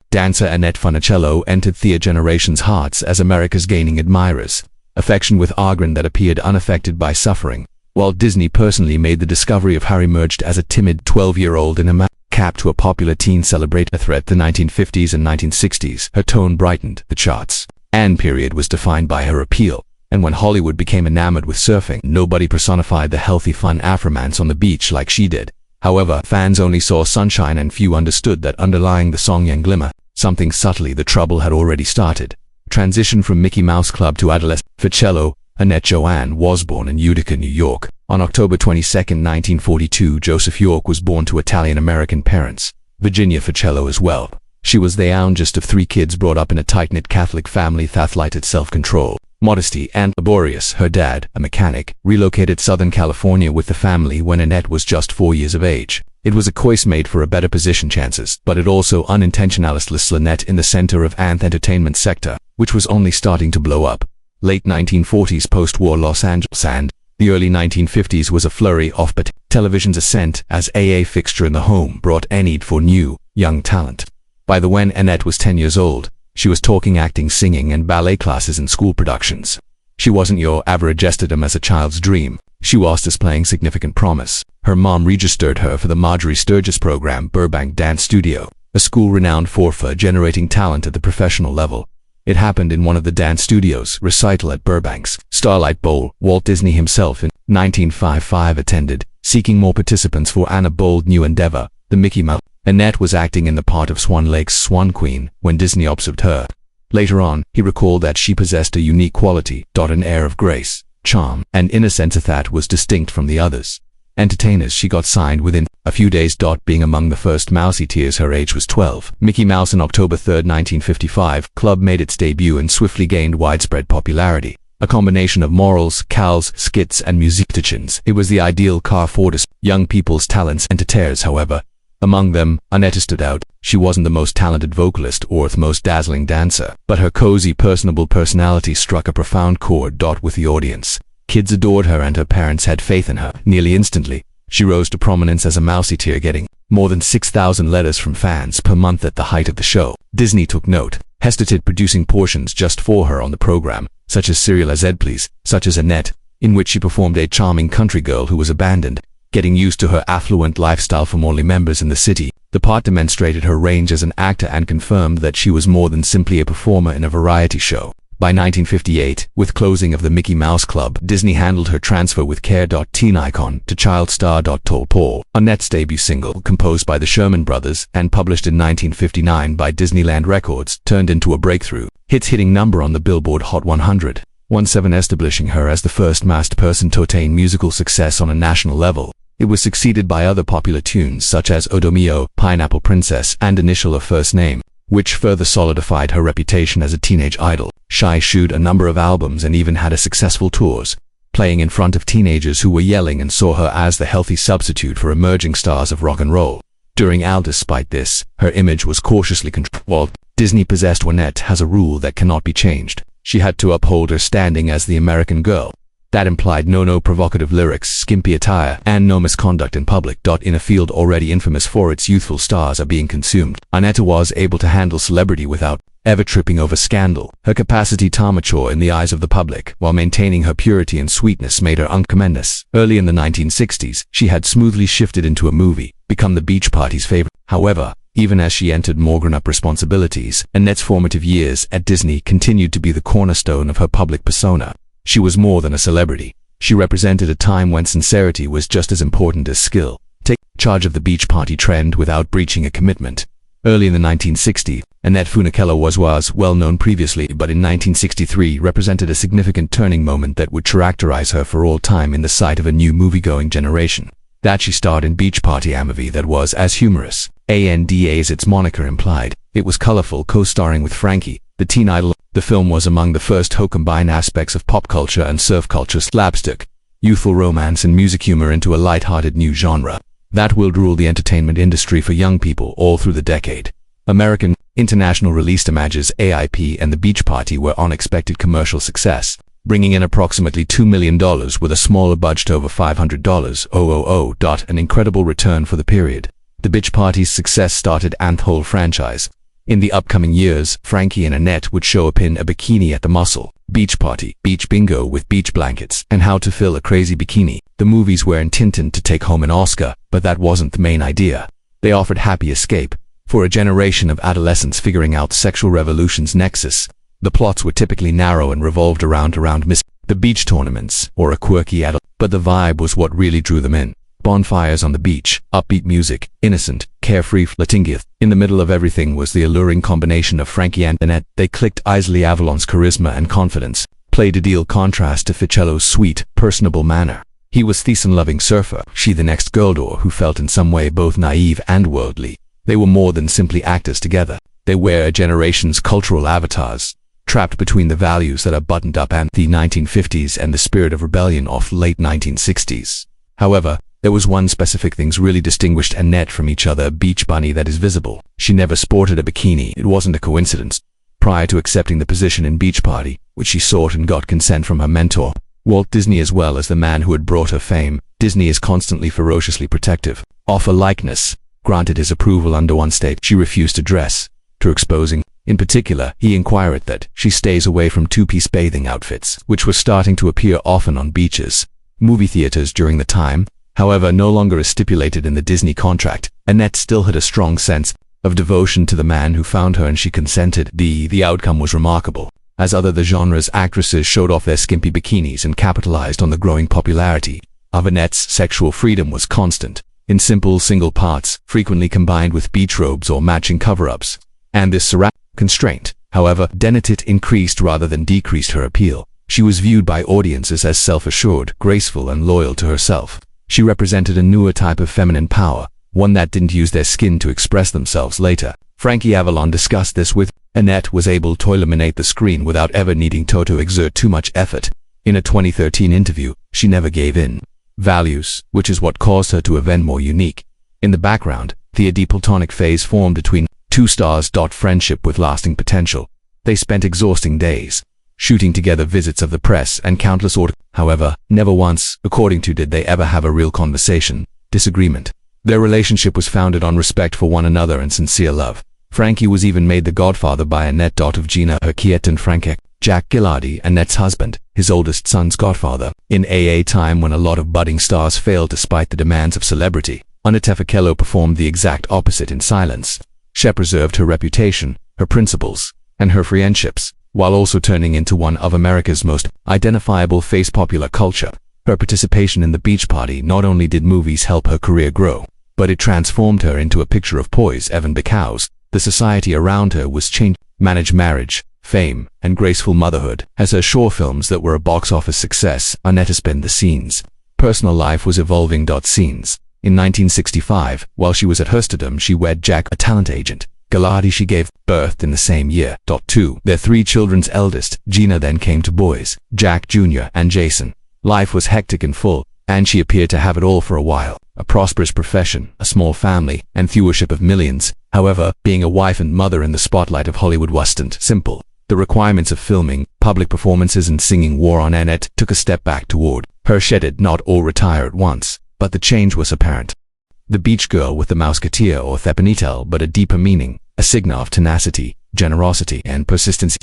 dancer Annette Funicello entered theatre generations' hearts as America's gaining admirers, affection with Argren that appeared unaffected by suffering. Walt Disney personally made the discovery of her emerged as a timid 12-year-old in a cap to a popular teen celebrate threat the 1950s and 1960s. Her tone brightened the charts. And period was defined by her appeal. And when Hollywood became enamored with surfing, nobody personified the healthy fun Afromance on the beach like she did. However, fans only saw sunshine and few understood that underlying the song Young Glimmer, something subtly the trouble had already started. Transition from Mickey Mouse Club to adolescent. Funicello, Annette Joanne, was born in Utica, New York. On October 22, 1942, Joseph York was born to Italian-American parents. Virginia Funicello as well. She was the youngest of 3 kids brought up in a tight-knit Catholic family with athletic self-control, modesty, and laborious. Her dad, a mechanic, relocated Southern California with the family when Annette was just 4 years of age. It was a choice made for a better position chances, but it also unintentionally placed Annette in the center of an entertainment sector, which was only starting to blow up. Late 1940s post-war Los Angeles and the early 1950s was a flurry of but television's ascent as a fixture in the home brought a need for new, young talent. By the when Annette was 10 years old, she was talking acting, singing, and ballet classes in school productions. She wasn't your average estradom as a child's dream. She was displaying significant promise. Her mom registered her for the Marjorie Sturgis program Burbank Dance Studio, a school renowned for generating talent at the professional level. It happened in one of the dance studios recital at Burbank's Starlight Bowl. Walt Disney himself in 1955 attended, seeking more participants for a bold new endeavor, the Mickey Mouse. Annette was acting in the part of Swan Lake's Swan Queen when Disney observed her. Later on, he recalled that she possessed a unique quality, an air of grace, charm, and innocence that was distinct from the others. Entertainers she got signed within a few days. Being among the first Mouseketeers, her age was 12. Mickey Mouse on October 3, 1955, Club made its debut and swiftly gained widespread popularity. A combination of morals, carols, skits, and musicians, it was the ideal car for young people's talents and entertainers. However, among them, Annette stood out. She wasn't the most talented vocalist or the most dazzling dancer, but her cozy, personable personality struck a profound chord with the audience. Kids adored her and her parents had faith in her. Nearly instantly, she rose to prominence as a Mouseketeer, getting more than 6,000 letters from fans per month at the height of the show. Disney took note, hesitated producing portions just for her on the program, such as Serial as Ed Please, such as Annette, in which she performed a charming country girl who was abandoned, getting used to her affluent lifestyle from only members in the city. The part demonstrated her range as an actor and confirmed that she was more than simply a performer in a variety show. By 1958, with closing of the Mickey Mouse Club, Disney handled her transfer with care. Teen icon to child star. Tall Paul. Annette's debut single, composed by the Sherman Brothers and published in 1959 by Disneyland Records, turned into a breakthrough hit, hitting number on the Billboard Hot 100, establishing her as the first masked person to attain musical success on a national level. It was succeeded by other popular tunes such as Odo Mio, Pineapple Princess, and Initial of First Name, which further solidified her reputation as a teenage idol. She issued a number of albums and even had a successful tours, playing in front of teenagers who were yelling and saw her as the healthy substitute for emerging stars of rock and roll. Despite this, her image was cautiously controlled. Disney possessed Annette has a rule that cannot be changed. She had to uphold her standing as the American girl. That implied no provocative lyrics, skimpy attire, and no misconduct in public. In a field already infamous for its youthful stars are being consumed, Annette was able to handle celebrity without ever tripping over scandal. Her capacity to mature in the eyes of the public, while maintaining her purity and sweetness, made her tremendous. Early in the 1960s, she had smoothly shifted into a movie, become the beach party's favorite. However, even as she entered more grown-up responsibilities, Annette's formative years at Disney continued to be the cornerstone of her public persona. She was more than a celebrity. She represented a time when sincerity was just as important as skill. Take charge of the beach party trend without breaching a commitment. Early in the 1960s, Annette Funicello was well known previously, but in 1963 represented a significant turning moment that would characterize her for all time in the sight of a new movie-going generation. That she starred in Beach Party, a movie that was as humorous, as its moniker implied. It was colorful, co-starring with Frankie, the teen idol. The film was among the first to combine aspects of pop culture and surf culture, slapstick, youthful romance, and music humor into a light-hearted new genre that will rule the entertainment industry for young people all through the decade. American, international released images AIP and The Beach Party were unexpected commercial success, bringing in approximately $2 million with a smaller budget over $500,000, an incredible return for the period. The Beach Party's success started the whole franchise, In the upcoming years, Frankie and Annette would show up in A Bikini at the Muscle, Beach Party, Beach Bingo with Beach Blankets, and How to Fill a Crazy Bikini. The movies were intended to take home an Oscar, but that wasn't the main idea. They offered happy escape for a generation of adolescents figuring out sexual revolution's nexus. The plots were typically narrow and revolved around the beach tournaments, or a quirky adult, but the vibe was what really drew them in. Bonfires on the beach, upbeat music, innocent, carefree flirting. In the middle of everything was the alluring combination of Frankie and Annette. They clicked. Isley Avalon's charisma and confidence played ideal contrast to Funicello's sweet, personable manner. He was the loving surfer, she the next girl who felt in some way both naive and worldly. They were more than simply actors together. They were a generation's cultural avatars, trapped between the values that are buttoned up and the 1950s and the spirit of rebellion of late 1960s. However, there was one specific thing really distinguished Annette from each other: beach bunny that is visible. She never sported a bikini. It wasn't a coincidence. Prior to accepting the position in Beach Party, which she sought and got consent from her mentor, Walt Disney, as well as the man who had brought her fame, Disney is constantly ferociously protective of her likeness. Granted his approval under one state, she refused to dress to exposing. In particular, he inquired that she stays away from two-piece bathing outfits, which were starting to appear often on beaches, movie theaters during the time. However, no longer as stipulated in the Disney contract, Annette still had a strong sense of devotion to the man who found her, and she consented. The outcome was remarkable, as the genre's actresses showed off their skimpy bikinis and capitalized on the growing popularity of Annette's. Sexual freedom was constant, in simple single parts, frequently combined with beach robes or matching cover-ups. And this constraint, however, it increased rather than decreased her appeal. She was viewed by audiences as self-assured, graceful, and loyal to herself. She represented a newer type of feminine power, one that didn't use their skin to express themselves. Later, Frankie Avalon discussed this with Annette was able to illuminate the screen without ever needing to exert too much effort. In a 2013 interview, she never gave in values, which is what caused her to event more unique. In the background, the platonic phase formed between two stars. Friendship with lasting potential. They spent exhausting days shooting together, visits of the press, and countless orders. However, never once, according to, did they ever have a real conversation, disagreement. Their relationship was founded on respect for one another and sincere love. Frankie was even made the godfather by Annette. Of Gina, her Kiet, and Frank Jack Gilardi, Annette's husband, his oldest son's godfather. In a time when a lot of budding stars failed despite the demands of celebrity, Annette Funicello performed the exact opposite in silence. She preserved her reputation, her principles, and her friendships, while also turning into one of America's most identifiable face popular culture. Her participation in the Beach Party not only did movies help her career grow, but it transformed her into a picture of poise. Even because the society around her was changed, managed marriage, fame, and graceful motherhood. As her short films that were a box office success, Annette spent the scenes. Personal life was evolving. Scenes. In 1965, while she was at Hersterdam, she wed Jack, a talent agent. Gilardi. She gave birth in the same year. To their three children's eldest, Gina, then came to boys, Jack Jr. and Jason. Life was hectic and full, and she appeared to have it all for a while. A prosperous profession, a small family, and viewership of millions. However, being a wife and mother in the spotlight of Hollywood wasn't simple. The requirements of filming, public performances, and singing wore on. Annette took a step back toward her. She did not all retire at once, but the change was apparent. The beach girl with the Musketeer or Thepanitel, but a deeper meaning, a sign of tenacity, generosity, and persistence.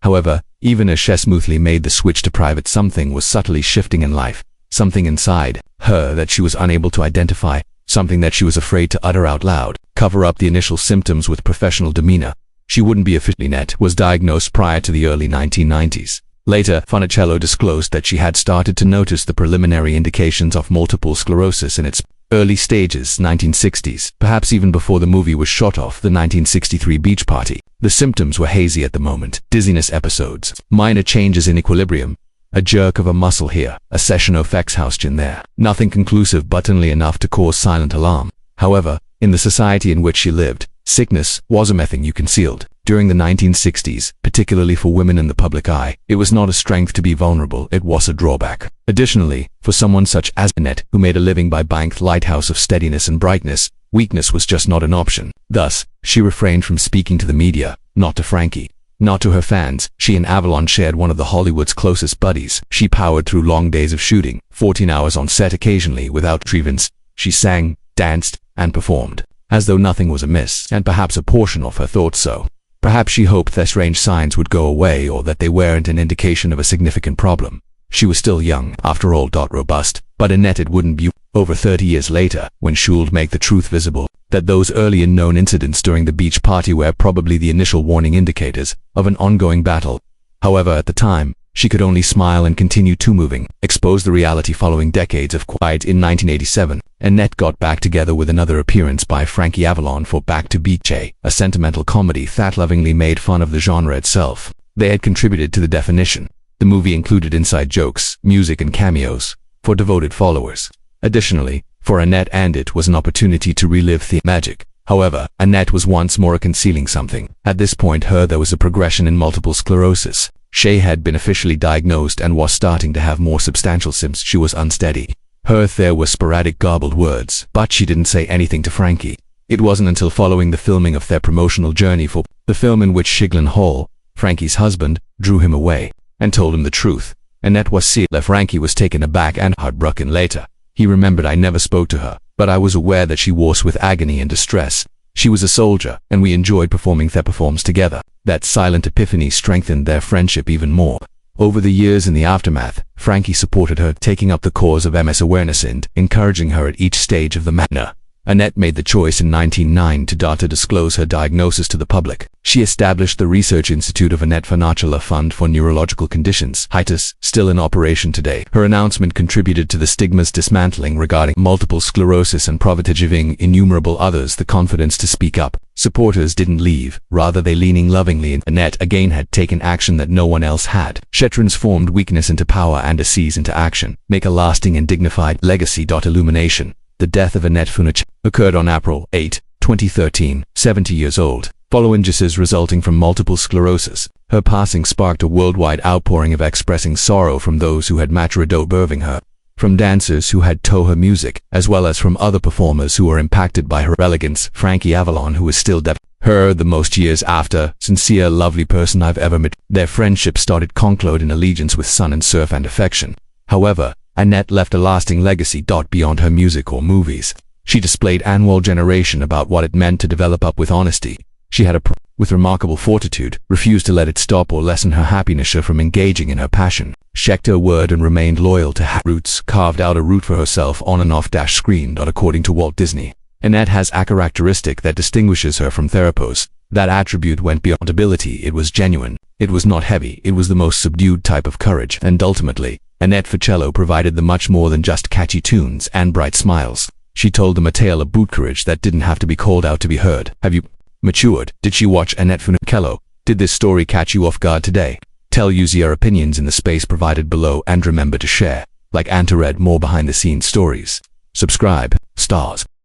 However, even as she smoothly made the switch to private, something was subtly shifting in life, something inside her that she was unable to identify, something that she was afraid to utter out loud, cover up the initial symptoms with professional demeanor. She wouldn't be officially. Annette was diagnosed prior to the early 1990s. Later, Funicello disclosed that she had started to notice the preliminary indications of multiple sclerosis in its early stages, 1960s, perhaps even before the movie was shot off. The 1963 Beach Party. The symptoms were hazy at the moment, dizziness episodes, minor changes in equilibrium, a jerk of a muscle here, a session of exhaustion there. Nothing conclusive, but only enough to cause silent alarm. However, in the society in which she lived, sickness was a thing you concealed. During the 1960s, particularly for women in the public eye, it was not a strength to be vulnerable, it was a drawback. Additionally, for someone such as Annette, who made a living by buying the lighthouse of steadiness and brightness, weakness was just not an option. Thus, she refrained from speaking to the media, not to Frankie, not to her fans. She and Avalon shared one of the Hollywood's closest buddies. She powered through long days of shooting, 14 hours on set occasionally without grievance. She sang, danced, and performed. as though nothing was amiss, and perhaps a portion of her thought so. Perhaps she hoped their strange signs would go away, or that they weren't an indication of a significant problem. She was still young, after all. Robust, but Annette, it wouldn't be over 30 years later, when she'd make the truth visible, that those early unknown incidents during the beach party were probably the initial warning indicators of an ongoing battle. However, at the time, she could only smile and continue to moving, expose the reality following decades of quiet. In 1987, Annette got back together with another appearance by Frankie Avalon for Back to Beach, a sentimental comedy that lovingly made fun of the genre itself. They had contributed to the definition. The movie included inside jokes, music and cameos for devoted followers. Additionally, for Annette, and it was an opportunity to relive the magic. However, Annette was once more concealing something. At this point, there was a progression in multiple sclerosis. She had been officially diagnosed and was starting to have more substantial symptoms. She was unsteady. There were sporadic garbled words, but she didn't say anything to Frankie. It wasn't until following the filming of their promotional journey for the film in which Shiglin Hall, Frankie's husband, drew him away and told him the truth. Annette was sealed. Frankie was taken aback and heartbroken later. He remembered, I never spoke to her, but I was aware that she was with agony and distress. She was a soldier, and we enjoyed performing their performs together. That silent epiphany strengthened their friendship even more. Over the years in the aftermath, Frankie supported her, taking up the cause of MS awareness and encouraging her at each stage of the matter. Annette made the choice in 1999 to disclose her diagnosis to the public. She established the Research Institute of Annette Funicello Fund for Neurological Conditions, HITUS, still in operation today. Her announcement contributed to the stigma's dismantling regarding multiple sclerosis and provided, giving innumerable others the confidence to speak up. Supporters didn't leave, rather they leaning lovingly in. Annette again had taken action that no one else had. She transformed weakness into power and disease into action. Make a lasting and dignified legacy. Illumination. The death of Annette Funicello occurred on April 8, 2013, 70 years old. Following disease resulting from multiple sclerosis, her passing sparked a worldwide outpouring of expressing sorrow from those who had mattered observing her, from dancers who had taught her music, as well as from other performers who were impacted by her elegance. Frankie Avalon, who is still deaf, her the most years after, sincere, lovely person I've ever met. Their friendship started concluded in allegiance with sun and surf and affection. However, Annette left a lasting legacy. Beyond her music or movies, she displayed annual generation about what it meant to develop up with honesty. She had with remarkable fortitude, refused to let it stop or lessen her happiness from engaging in her passion. Checked her word and remained loyal to her roots, carved out a route for herself on and off screen. According to Walt Disney, Annette has a characteristic that distinguishes her from therapists. That attribute went beyond ability. It was genuine. It was not heavy. It was the most subdued type of courage. And ultimately, Annette Funicello provided the much more than just catchy tunes and bright smiles. She told them a tale of boot courage that didn't have to be called out to be heard. Have you matured? Did she watch Annette Funicello? Did this story catch you off guard today? Tell us your opinions in the space provided below, and remember to share, like, and to read more behind the scenes stories. Subscribe. Stars.